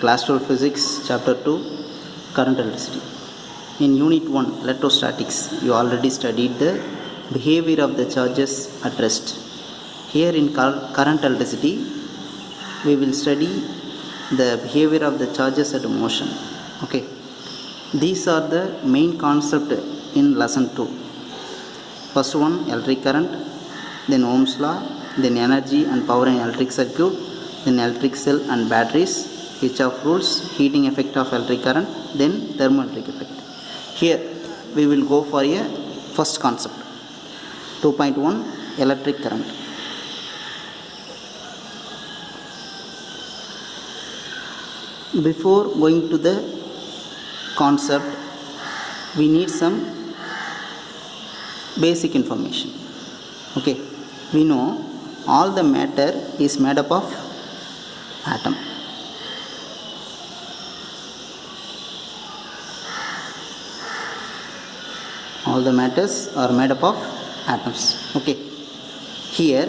Class 12 Physics, Chapter 2, Current Electricity. In Unit 1, Electrostatics, you already studied the behavior of the charges at rest. Here in Current Electricity, we will study the behavior of the charges at motion. Okay. These are the main concept in lesson 2. First one, electric current, then Ohm's law, then energy and power in electric circuit, then electric cell and batteries, Kirchhoff rules, heating effect of electric current, then thermoelectric effect. Here we will go for a first concept. 2.1, electric current. Before going to the concept, we need some basic information. Okay, we know all the matter is made up of atom. All the matters are made up of atoms. Okay, here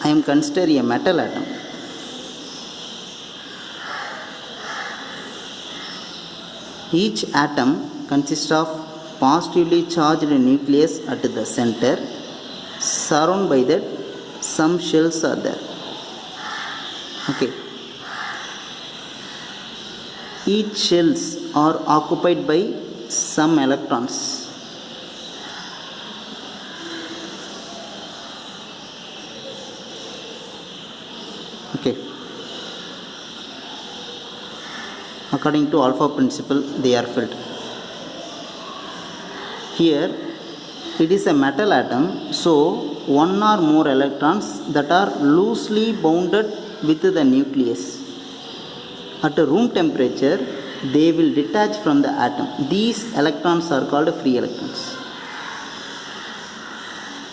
I am considering a metal atom. Each atom consists of positively charged nucleus at the center, surrounded by that some shells are there. Okay. Each shells are occupied by some electrons. Okay. According to alpha principle, they are filled. Here it is a metal atom, so one or more electrons that are loosely bounded with the nucleus. At room temperature, they will detach from the atom. These electrons are called free electrons.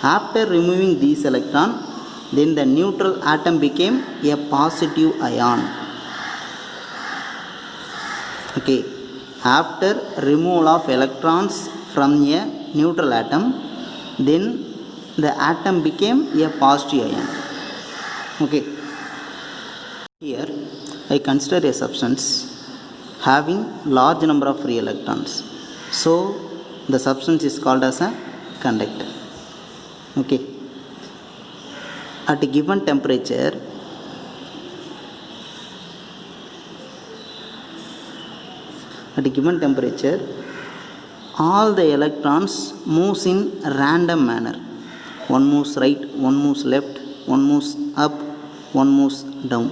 After removing these electrons, then the neutral atom became a positive ion. Okay, after removal of electrons from a neutral atom, then the atom became a positive ion. Okay, here I consider a substance having large number of free electrons, so the substance is called as a conductor. Okay, at a given temperature, all the electrons moves in random manner. One moves right, one moves left, one moves up, one moves down.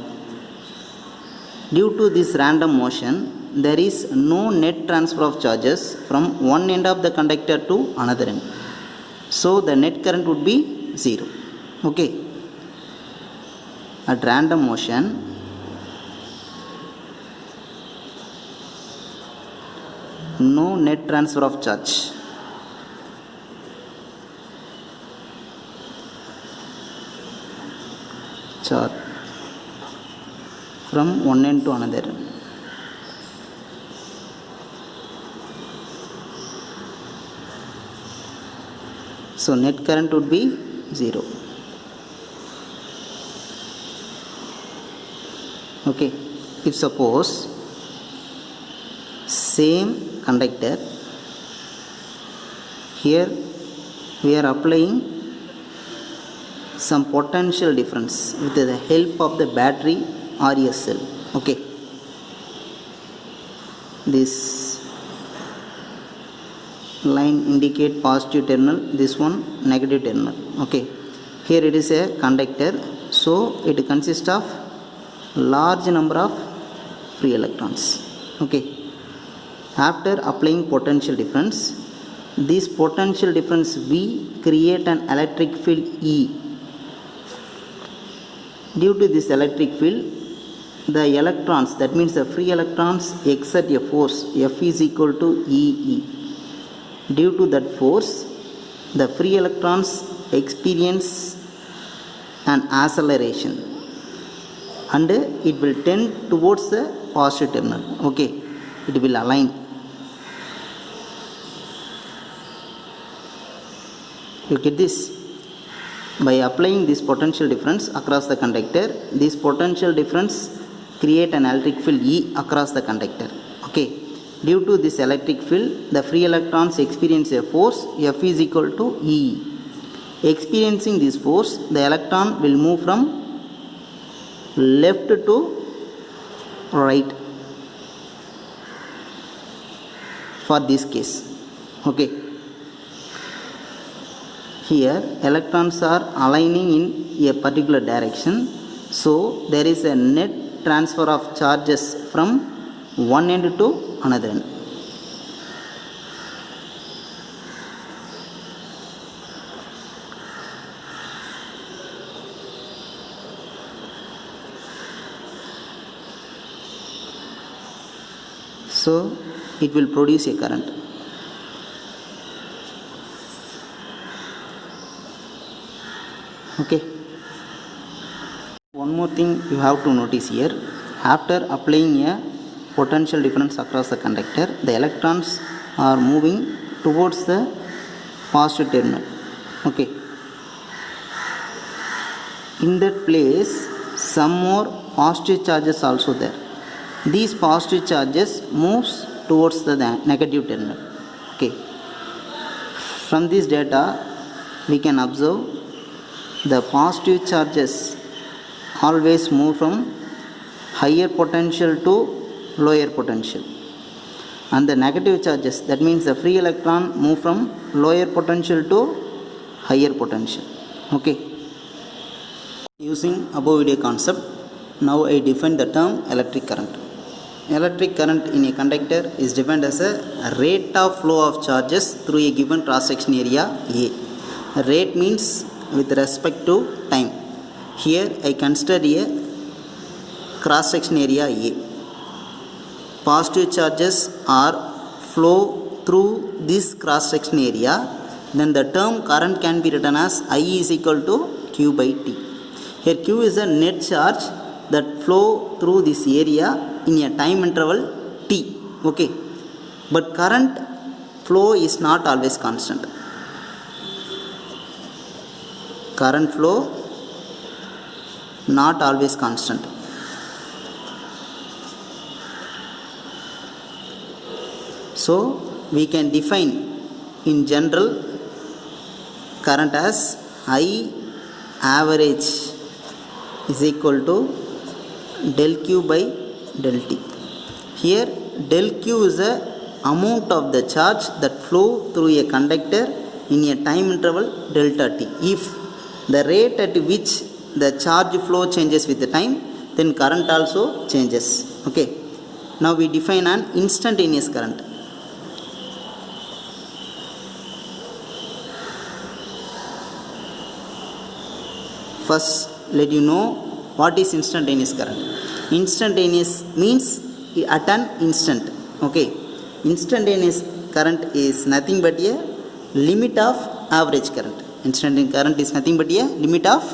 Due to this random motion, there is no net transfer of charges from one end of the conductor to another end. So the net current would be 0. Okay. At random motion, no net transfer of charge. From one end to another. So net current would be 0. Okay, if suppose same conductor, here we are applying some potential difference with the help of the battery or a cell. Okay, this line indicate positive terminal, this one negative terminal. Okay, here it is a conductor, so it consists of large number of free electrons. Okay, after applying potential difference, this potential difference V create an electric field E. Due to this electric field, the electrons, that means the free electrons, exert a force. F is equal to EE. Due to that force, the free electrons experience an acceleration and it will tend towards the positive terminal. Okay, it will align. You get this? By applying this potential difference across the conductor, this potential difference create an electric field E across the conductor. Okay, due to this electric field, the free electrons experience a force F is equal to E. Experiencing this force, the electron will move from left to right for this case. Okay, here electrons are aligning in a particular direction, so there is a net transfer of charges from one end to another end. So it will produce a current. Okay, one more thing you have to notice here. After applying a potential difference across the conductor, the electrons are moving towards the positive terminal. Okay, in that place some more positive charges also there. These positive charges moves towards the negative terminal. Okay, from this data we can observe the positive charges always move from higher potential to lower potential, and the negative charges, that means the free electron, move from lower potential to higher potential. Okay, using above video concept, now I define the term electric current. Electric current in a conductor is defined as a rate of flow of charges through a given cross section area A. Rate means with respect to time. Here I consider a cross section area A. Positive charges are flow through this cross section area, then the term current can be written as I is equal to Q by T. Here Q is a net charge that flow through this area in a time interval T. Okay, but current flow is not always constant. Current flow not always constant. So we can define in general current as I average is equal to del Q by del T. Here del Q is the amount of the charge that flow through a conductor in a time interval delta T. If the rate at which the charge flow changes with the time, then current also changes. Okay, now we define an instantaneous current. First, let you know what is instantaneous current. Instantaneous means at an instant. Okay, instantaneous current is nothing but a limit of average current. Instantaneous current is nothing but a limit of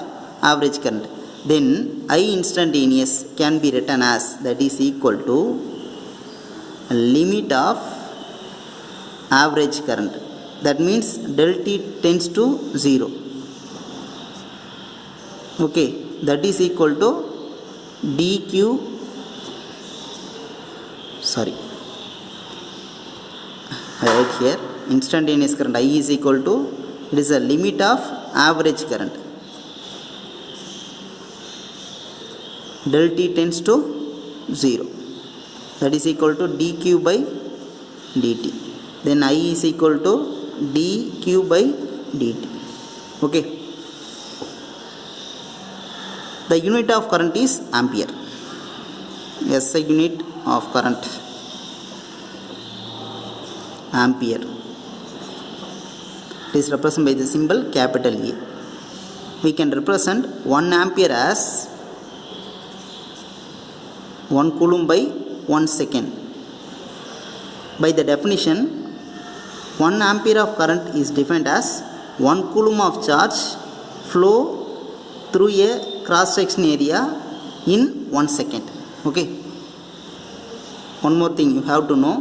average current. Then I instantaneous can be written as, that is equal to limit of average current. That means del T tends to 0. Okay, that is equal to dq, sorry, I write here instantaneous current I is equal to, it is a limit of average current, del T tends to 0, that is equal to dq by dt. Then I is equal to dq by dt. Okay, the unit of current is ampere. SI unit of current, ampere. It is represented by the symbol capital A. We can represent 1 ampere as 1 coulomb by 1 second. By the definition, 1 ampere of current is defined as 1 coulomb of charge flow through a cross section area in 1 second. Okay, one more thing you have to know,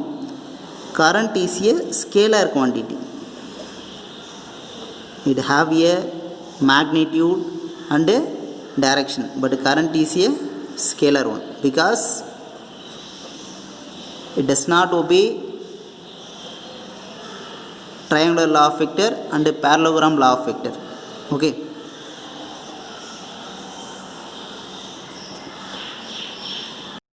current is a scalar quantity. It have a magnitude and a direction, but current is a scalar one, because it does not obey triangular law of vector and parallelogram law of vector. Okay.